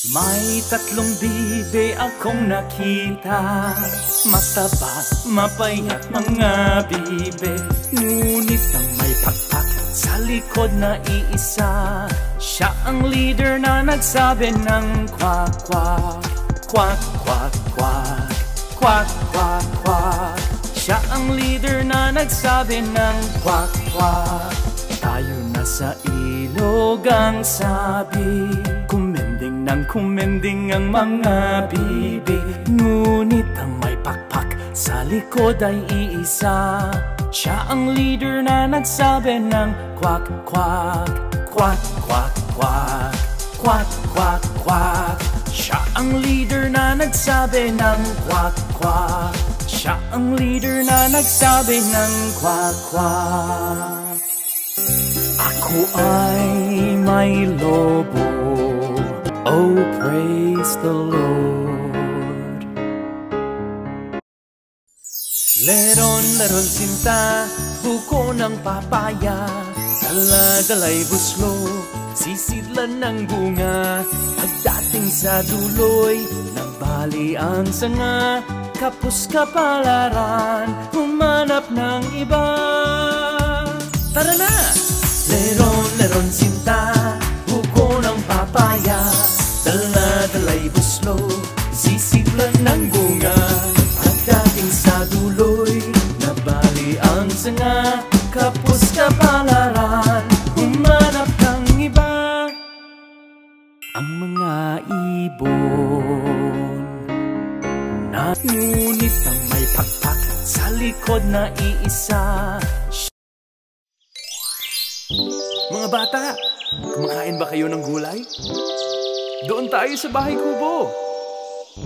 May tatlong bibe akong nakita, mataba, mapayat mga bibe. Ngunit ang may pakpak sa likod na iisa, siya ang leader na nagsabi ng kwak kwak, kwak kwak kwak, kwak kwak kwak. Siya ang leader na nagsabi ng kwak kwak. Tayo na sa ilog ang sabi, kumending ang mga bibe. Ngunit ang may pakpak sa likod ay iisa, siya ang leader na nagsabi ng kwak kwak, kwak kwak kwak, kwak kwak kwak. Siya ang leader na nagsabi ng kwak kwak. Siya ang leader na nagsabi ng kwak kwak. Ako ay may lobo, oh, praise the Lord. Leron sinta, buko ng papaya, dala-dala'y buslo, sisidlan ng bunga. Pagdating sa duloy, nabali ang sanga, kapos kapalaran, humanap ng iba. Tara na! Leron sinta, buko ng papaya, dala-dala'y buslo, sisidlan ng bunga. Pagdating sa duloy, nabali ang sanga, kapos kapalaran, humanap ng iba. Ang mga ibon na ngunit ang may pakpak sa likod na iisa. Mga bata, kumakain ba kayo ng gulay? Doon tayo sa bahay kubo.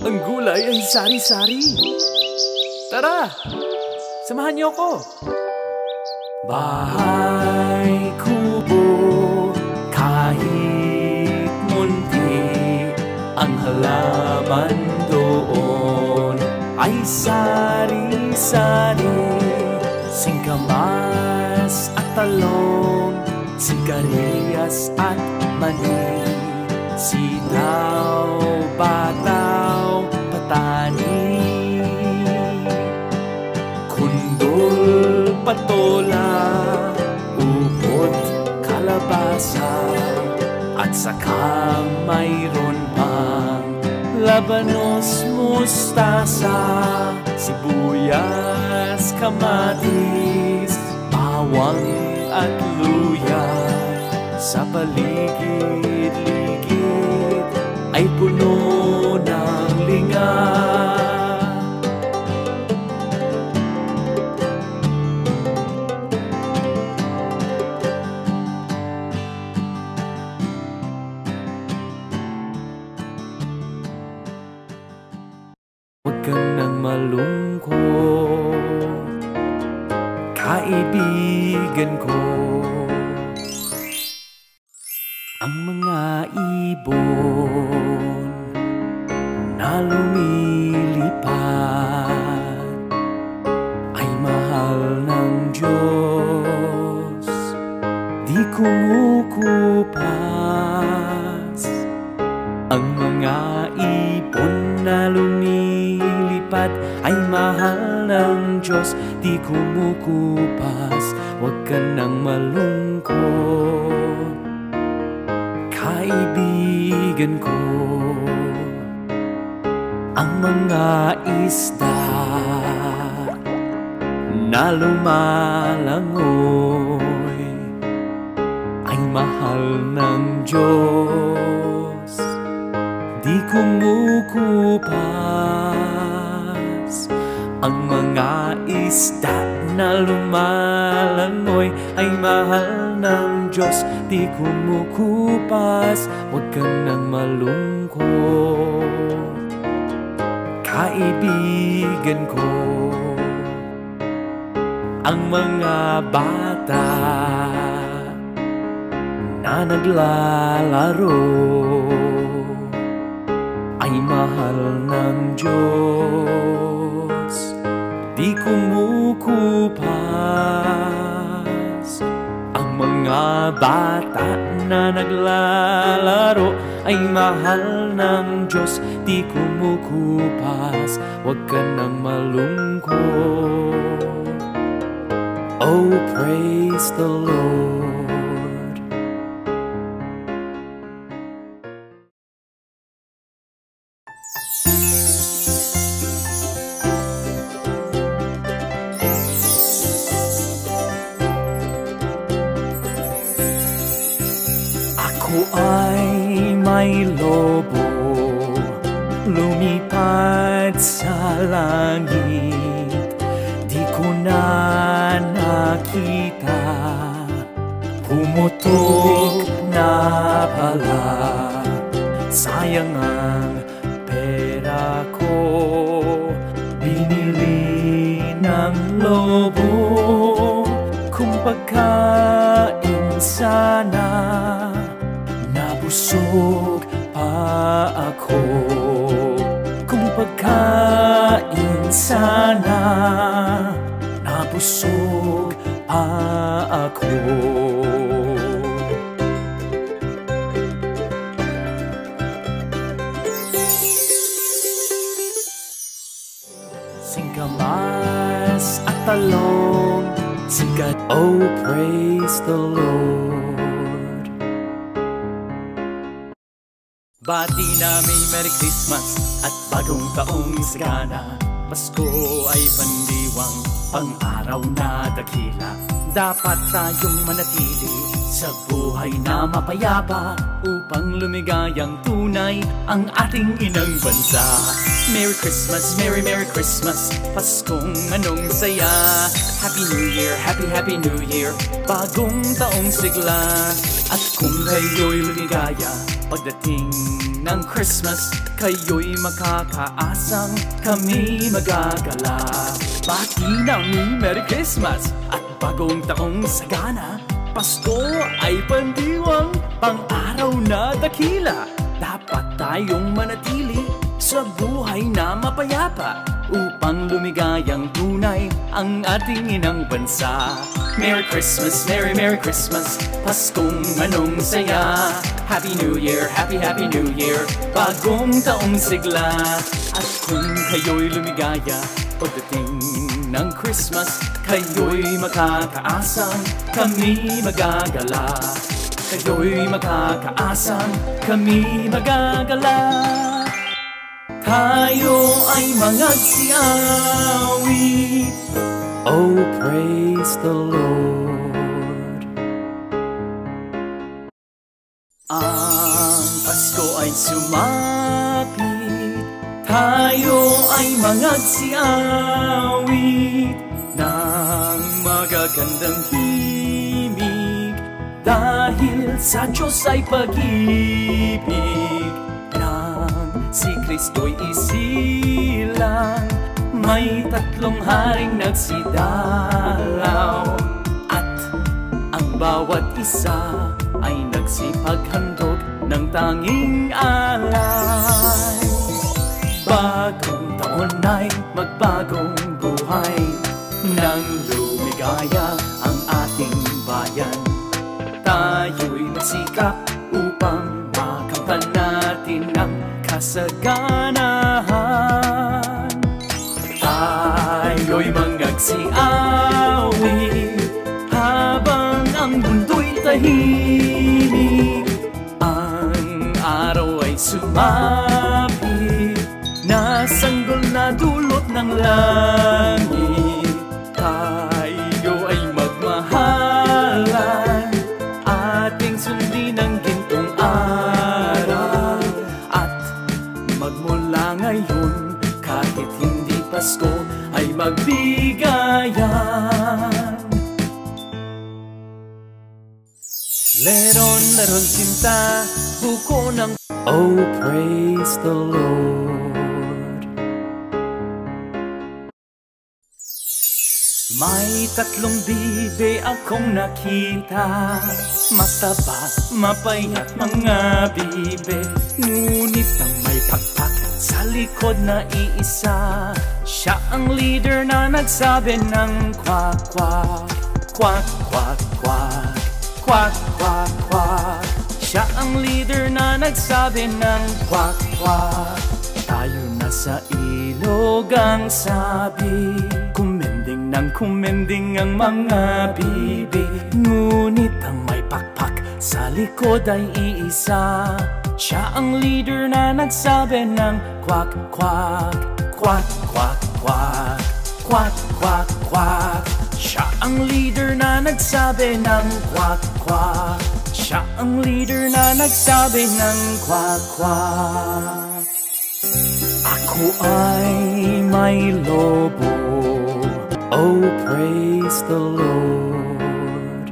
Ang gulay ay sari-sari. Tara, samahan niyo ako. Bahay kubo, kahit munti ang halaman doon ay sari-sari. Singkamas at talong, sigarilyas at mani, sitaw, bataw, patani, kundol, patola, upot, kalabasa, at saka mayroon pang labanos, mustasa, sibuyas, kamatis, bawang at luya. Sa paligid-ligid ay puno ng linga. Huwag ka nang malungkot, kaibigan ko. Ang mga ibon na lumilipad ay mahal ng Diyos, di kumukupas. Ang mga ibon na lumilipad ay mahal ng Diyos, di kumukupas. Huwag ka nang malungkot, kaibigan ko. Ang mga isda na lumalangoy ay mahal ng Diyos, di kumukupas. Ang mga isda na lumalangoy ay mahal ng Diyos, di kumukupas. Huwag ka nang malungkot, kaibigan ko. Ang mga bata na naglalaro ay mahal ng Diyos, di kumukupas. Ang mga bata na naglalaro ay mahal ng Diyos, di kumukupas, huwag ka nang malungkot. Oh, praise the Lord. Ako ay may lobo, lumipad sa langit, di ko na nakita, pumutok na pala, sayang ang pera ko, binili ng lobo, kung pagkain sana, nabusog pa ako, kung pagkain sana, nabusog pa ako. Singkamas at talong, sikat, oh praise the Lord. Bati namin Merry Christmas at bagong taong sagana, Pasko ay pandiwang, pang-araw na dakila. Dapat tayong manatili sa buhay na mapayapa, upang lumigayang tunay ang ating inang bansa. Merry Christmas, Merry Merry Christmas, Paskong anong saya. Happy New Year, Happy Happy New Year, bagong taong sigla. At kung kayo'y lumigaya pagdating ng Christmas, kayo'y makakaasang kami magagala. Bati namin Merry Christmas at bagong taong sagana, Pasko ay pandiwang, pang-araw na dakila. Dapat tayong manatili sa buhay na mapayapa, upang lumigayang tunay ang ating inang bansa. Merry Christmas, Merry Merry Christmas, Paskong anong saya. Happy New Year, Happy Happy New Year, bagong taong sigla. At kung kayo'y lumigaya pagdating ng Christmas, kayo'y makakaasang kami magagala. Kayo'y makakaasang kami magagala. Tayo ay mangagsiawi, oh praise the Lord. Ang Pasko ay sumapit, tayo ay mangagsiawit ng magagandang himig, dahil sa Diyos ay pag-ibig. Si Kristo'y isilang, may tatlong haring nagsidalaw, at ang bawat isa ay nagsipaghandog ng tanging alay. Bagong taon ay magbagong buhay, nang lumigaya ang ating bayan. Tayo'y magsikap upang makamtan natin ang kasaganahan. Tayo'y mangagsiawi habang ang mundo'y tahimik. Ang araw ay sumapit, nasanggol na dulot ng langit. Tayo ay magmahalan, ating sundin ang gintong araw. Magmula ngayon, kahit hindi Pasko, ay magbigayan. Leron sinta, buko ng oh praise the Lord. May tatlong bibe akong nakita, mataba, mapayat mga bibe, ngunit ang may pakpak sa likod na iisa. Siya ang leader na nagsabi ng kwak kwak, kwak kwak kwak, kwak kwak kwak. Siya ang leader na nagsabi ng kwak kwak. Tayo na sa ilog ang sabi, kumending ng kumending ang mga bibi. Ngunit ang may pakpak sa likod ay iisa. Siya ang leader na nagsabi ng kwak kwak. Kwak kwak kwak. Kwak kwak kwak. Siya ang leader na nagsabi ng kwak kwak. Siya ang leader na nagsabi ng kwak kwak. Ako ay may lobo, oh praise the Lord.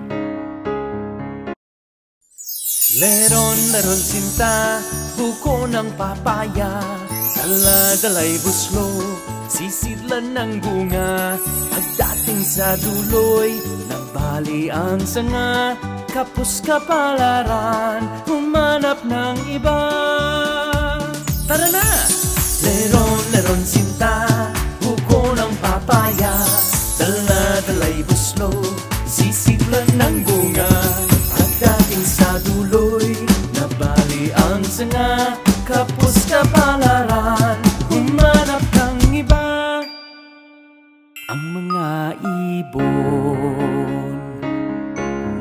Leron sinta, buko ng papaya, dala-dala'y buslo, sisidlan ng bunga. Pagdating sa duloy, nagbali ang sanga, kapos kapalaran, humanap ng iba. Tara na! Leron sinta, buko ng papaya, dala-dala'y buslo, sisidlan ng bunga. Pagdating sa duloy, nabali ang sanga, kapos kapalaran, humanap ng iba. Ang mga ibon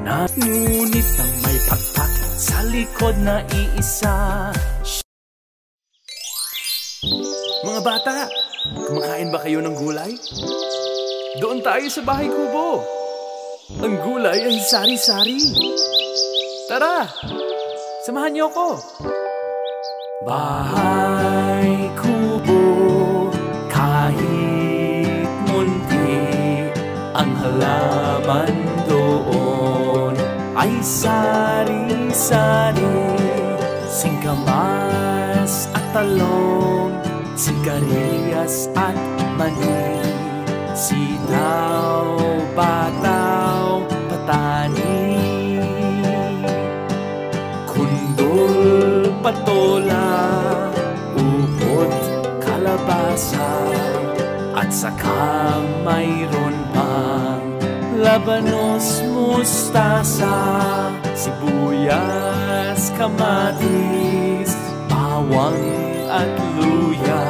na ngunit ang may pakpak sa likod na iisa. Mga bata, kumakain ba kayo ng gulay? Doon tayo sa bahay kubo. Ang gulay ay sari-sari. Tara, samahan niyo ako. Bahay kubo, kahit munti ang halaman doon ay sari-sari. Singkamas at talong, sigarilyas at mani, sitaw, bataw, patani, kundol, patola, upot, kalabasa, at saka mayroon pang labanos, mustasa, sibuyas, kamatis, bawang at luya.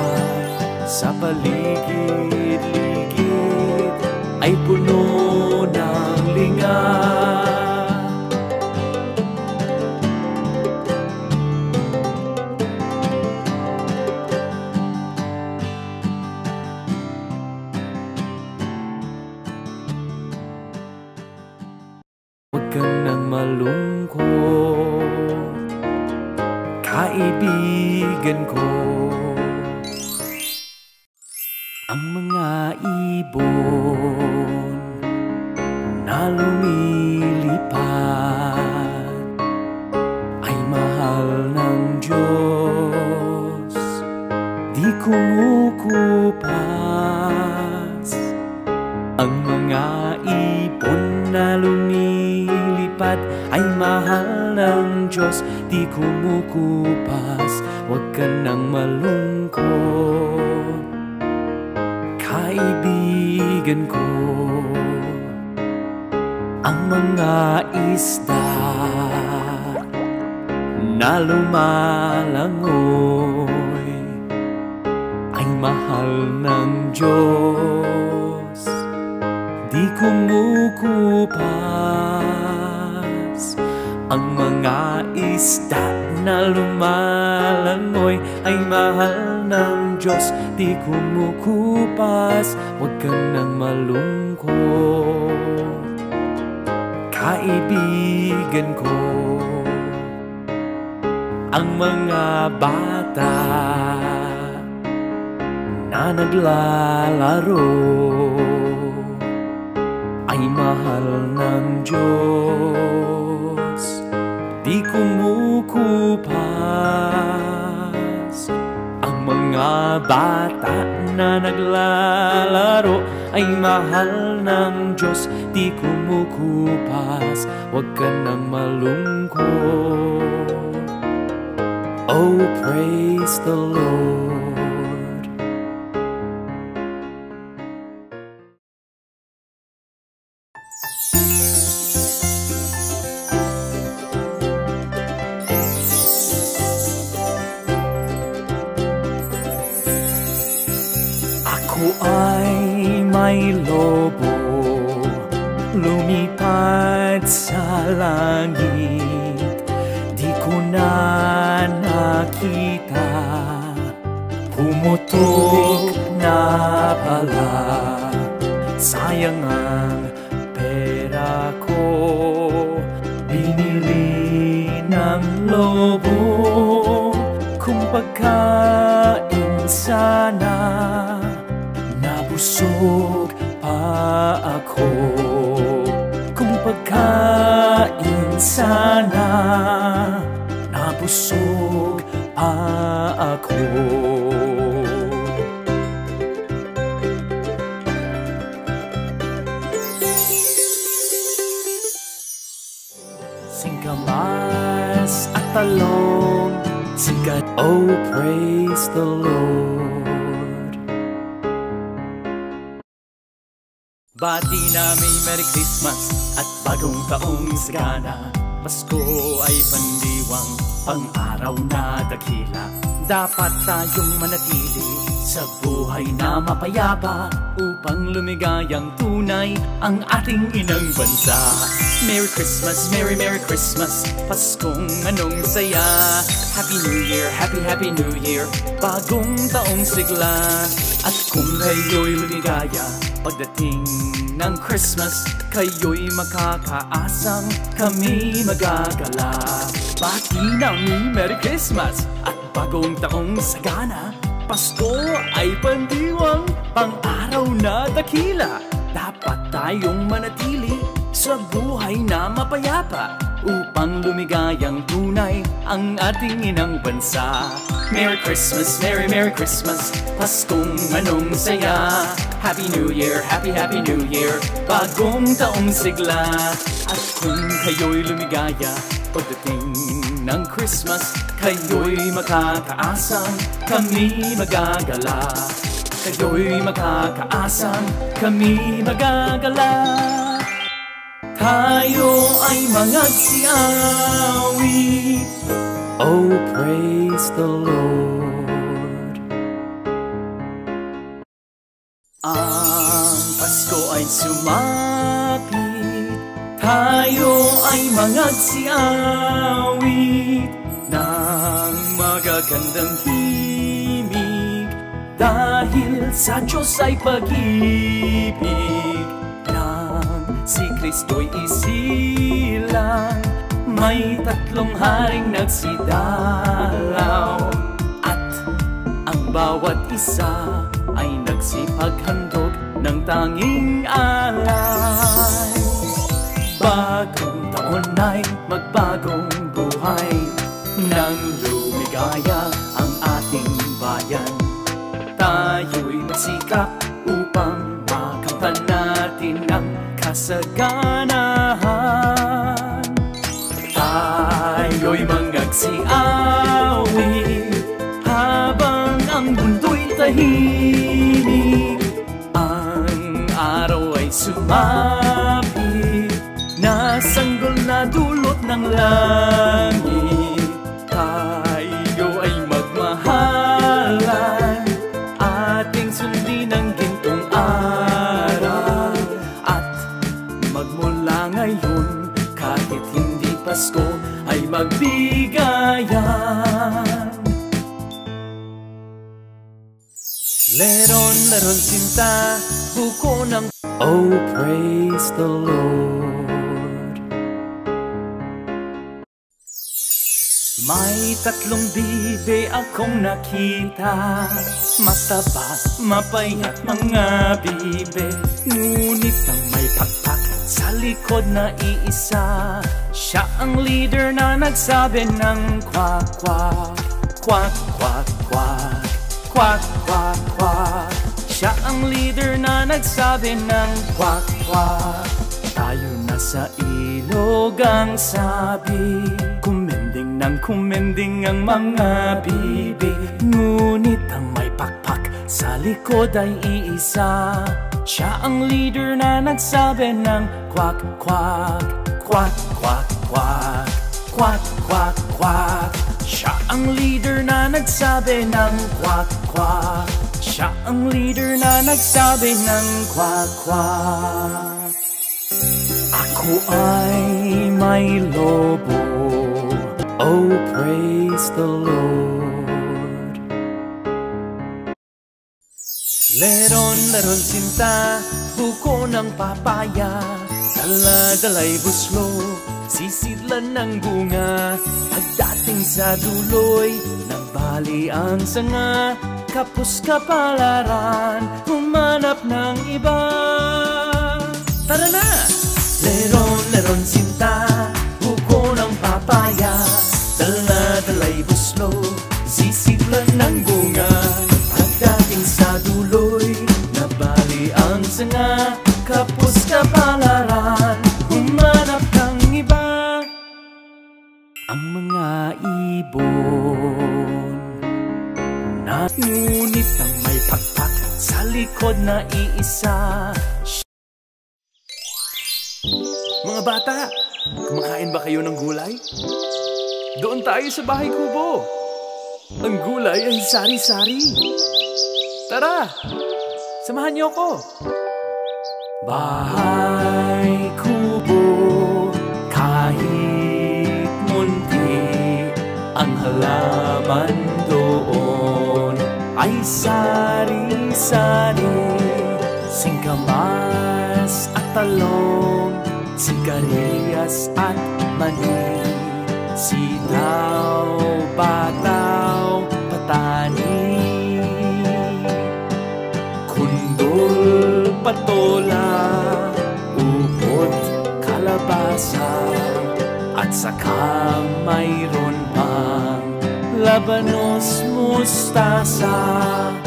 Sa paligid-ligid ay puno ng linga. Huwag ka nang malungkot, kaibigan ko. Ang mga ibon na lumilipad ay mahal ng Diyos, di kumukupas. Ang mga ibon na lumilipad ay mahal ng Diyos, di kumukupas. Huwag ka nang malungkot, kaibigan ko. Ang mga isda na lumalangoy ay mahal ng Diyos, di kumukupas. Ang mga isda na lumalangoy ay mahal ng Diyos, di kumukupas. Huwag ka nang malungkot, kaibigan ko. Ang mga bata na naglalaro ay mahal ng Diyos, di kumukupas. Ang mga bata na naglalaro ay mahal ng Diyos, di kumukupas. Huwag ka nang malungkot, oh praise the Lord. Ako ay may lobo, lumipad sa langit. Di ko na nakita, pumutok na pala. Sayang ang pera ko, binili ng lobo. Kung pagkain sana, nabusog pa ako. Kung pagkain sana, nabusog pa ako. Singkamas at talong, sikat, oh praise the Lord. Bati namin Merry Christmas at bagong taong sagana. Pasko ay pandiwang, pang-araw na dakila. Dapat tayong manatili sa buhay na mapayapa, upang lumigayang tunay ang ating inang bansa. Merry Christmas, Merry Merry Christmas, Paskong anong saya. Happy New Year, Happy Happy New Year, bagong taong sigla. At kung kayo'y lumigaya pagdating ng Christmas, kayo'y makakaasang kami magagala. Bati namin Merry Christmas at bagong taong sagana. Pasko ay pandiwang, pang-araw na dakila. Dapat tayong manatili sa buhay na mapayapa, upang lumigayang tunay ang ating inang bansa. Merry Christmas, Merry Merry Christmas, Paskong anong saya. Happy New Year, Happy Happy New Year, bagong taong sigla. At kung kayo'y lumigaya pagdating ng Christmas, kayo'y makakaasang kami magagala. Kayo'y makakaasang kami magagala. Tayo ay mangagsiawit, oh praise the Lord. Ang Pasko ay sumapit, tayo ay mangagsiawit ng magagandang himig, dahil sa Diyos ay pag-ibig. Si Kristo'y isilang, may tatlong haring nagsidalaw, at ang bawat isa ay nagsipaghandog ng tanging alay. Bagong taon ay magbagong buhay, nang lumigaya ang ating bayan. Tayo'y magsikap upang makamtan natin ang kasaganahan. Tayo'y mangagsiawit habang ang mundo'y tahimik. Ang araw ay sumapit, nasanggol na dulot ng langit. Tayo ay magmahalan, ating sundin ang gintong araw. Magmula ngayon, kahit hindi Pasko, ay magbigayan. Leron, leron sinta, buko ng oh praise the Lord. May tatlong bibe akong nakita, mataba, mapayat mga bibe, ngunit ang may pakpak sa likod na iisa. Siya ang leader na nagsabi ng kwak kwak, kwak kwak kwak, kwak kwak kwak. Siya ang leader na nagsabi ng kwak kwak. Tayo na sa ilog ang sabi, kumending ng kumending ang mga bibi, ngunit ang may pakpak sa likod ay iisa. Siya ang leader na nagsabi ng kwak kwak, kwak kwak kwak, kwak kwak kwak. Siya ang leader na nagsabi ng kwak kwak. Siya ang leader na nagsabi ng kwak-kwak. Ako ay may lobo, oh praise the Lord. Leron-leron sinta, buko ng papaya, dala-dala'y buslo, sisidlan ng bunga. Pagdating sa duloy, nagbali ang sanga, kapos kapalaran, humanap ng iba. Tara na! Leron-leron sinta, buko ng papaya, dala-dala'y buslo, sisidlan ng bunga. Pagdating sa duloy, nabali ang sanga, kapos kapalaran, humanap ng iba. Ang mga ibon na ngunit ang may pakpak sa likod na iisa. Mga bata, kumakain ba kayo ng gulay? Doon tayo sa bahay kubo. Ang gulay ay sari-sari. Tara, samahan niyo ako. Bahay kubo, kahit munti ang halaman doon ay sari-sari, singkamas at talong, sigarilyas at mani, sitaw, bataw, patani, kundol, patola, upot, kalabasa, at saka mayroon pang labanos, mustasa,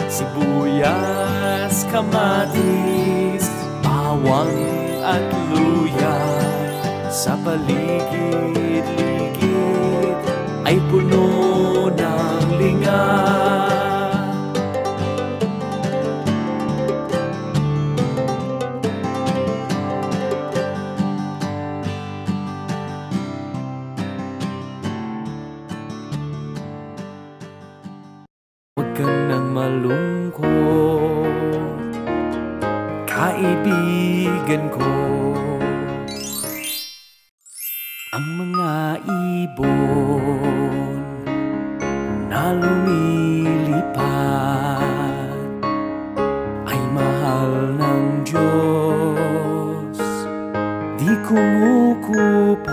sibuyas, kamatis, bawang at luya. Sa paligid-ligid ay puno ng linga. Huwag ka nang malungkot, kaibigan ko. Ang mga ibon na lumilipad ay mahal ng Diyos, di kumukupas.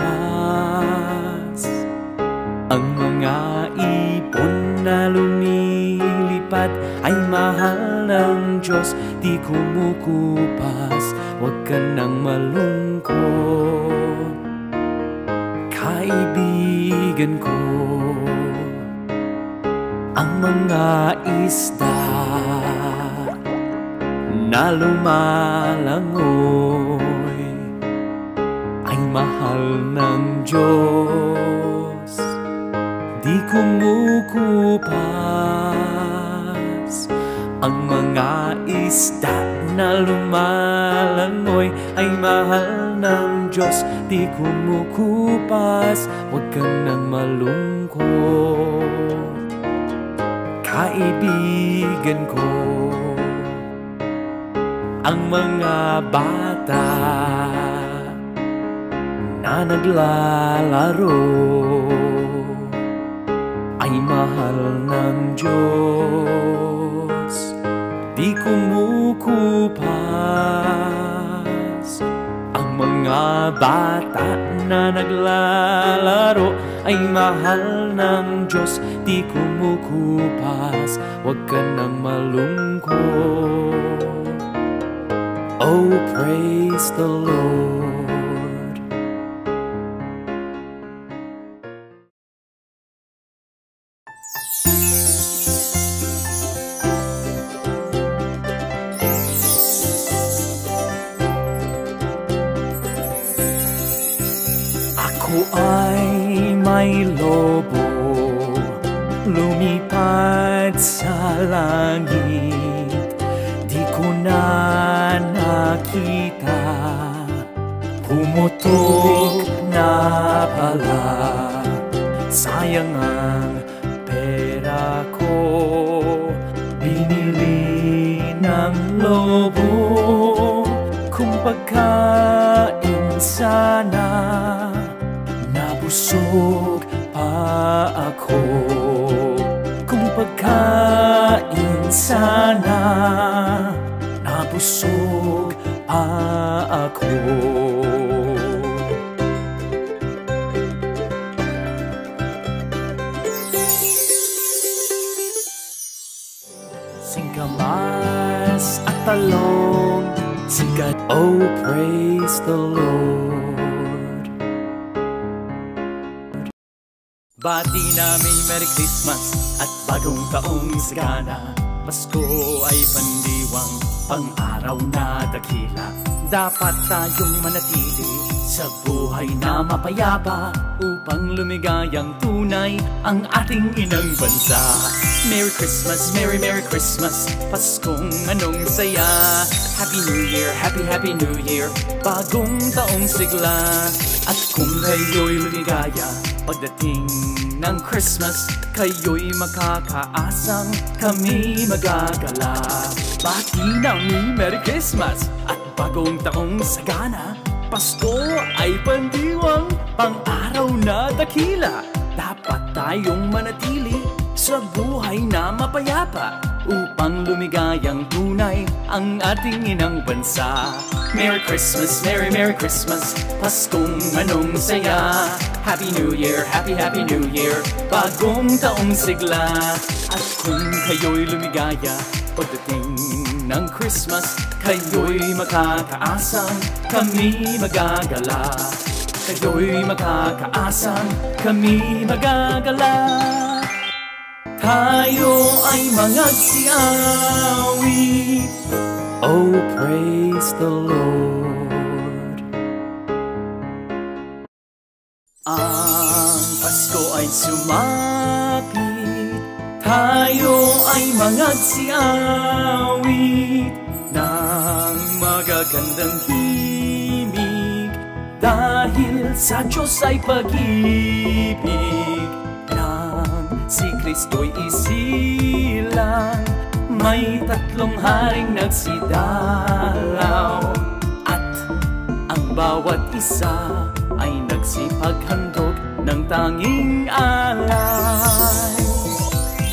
Ang mga ibon na lumilipad ay mahal ng Diyos, di kumukupas. Huwag ka nang malungkot, kaibigan ko. Ang mga isda na lumalangoy ay mahal ng Diyos, di kumukupas. Ang mga isda na lumalangoy ay mahal ng Diyos, di kumukupas. Huwag ka nang malungkot, kaibigan ko. Ang mga bata na naglalaro ay mahal ng Diyos, di kumukupas. Ang mga bata na naglalaro ay mahal ng Diyos, di kumukupas. Huwag ka nang malungkot, oh praise the Lord. Ako ay may lobo, lumipad sa langit, di ko na nakita, pumutok na pala. Sayang ang pera ko, binili lobo. Kung pagkain sana, nabusog pa ako. Kung pagkain sana, nabusog pa ako. Singkamas at talong, sikat, oh praise the Lord. Bati namin Merry Christmas at bagong taong sagana. Pasko ay pandiwang, pang-araw na dakila. Dapat tayong manatili sa buhay na mapayapa, upang lumigayang tunay ang ating inang bansa. Merry Christmas, Merry Merry Christmas, Paskong anong saya. Happy New Year, Happy Happy New Year, bagong taong sigla. At kung kayo'y lumigaya pagdating ng Christmas, kayo'y makakaasang kami magagala. Bati namin Merry Christmas at bagong taong sagana. Pasko ay pandiwang, pang-araw na dakila. Dapat tayong manatili sa buhay na mapayapa, upang lumigayang tunay ang ating inang bansa. Merry Christmas, Merry Merry Christmas, Paskong anong saya. Happy New Year, Happy Happy New Year, bagong taong sigla. At kung kayo'y lumigaya pagdating ng Christmas, kayo'y makakaasang kami magagala. Kayo'y makakaasang kami magagala. Tayo ay mangagsiawit, oh praise the Lord. Ang Pasko ay sumapit, tayo ay mangagsiawit ng magagandang himig, dahil sa Diyos ay pag-ibig. Si Kristo'y isilang, may tatlong haring nagsidalaw, at ang bawat isa ay nagsipaghandog ng tanging alay.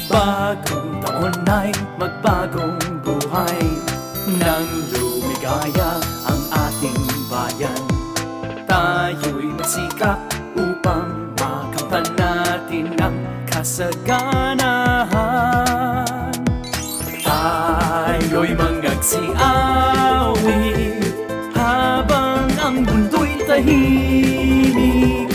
Bagong taon ay magbagong buhay, nang lumigaya ang ating bayan. Tayo'y magsikap upang makamtan natin ang kasaganahan. Tayo'y mangagsiawit habang ang mundo'y tahimik.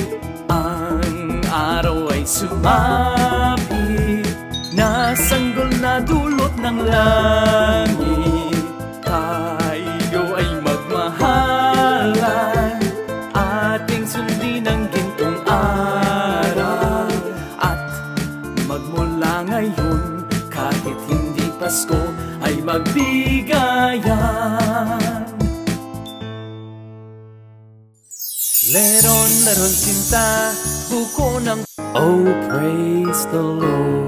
Ang araw ay sumapit, nasanggol na dulot ng langit. Tayo ay magmahalan, ating sundin ang gintong araw. Magmula ngayon, kahit hindi Pasko, ay magbigayan. Leron, leron sinta, buko ng oh praise the Lord.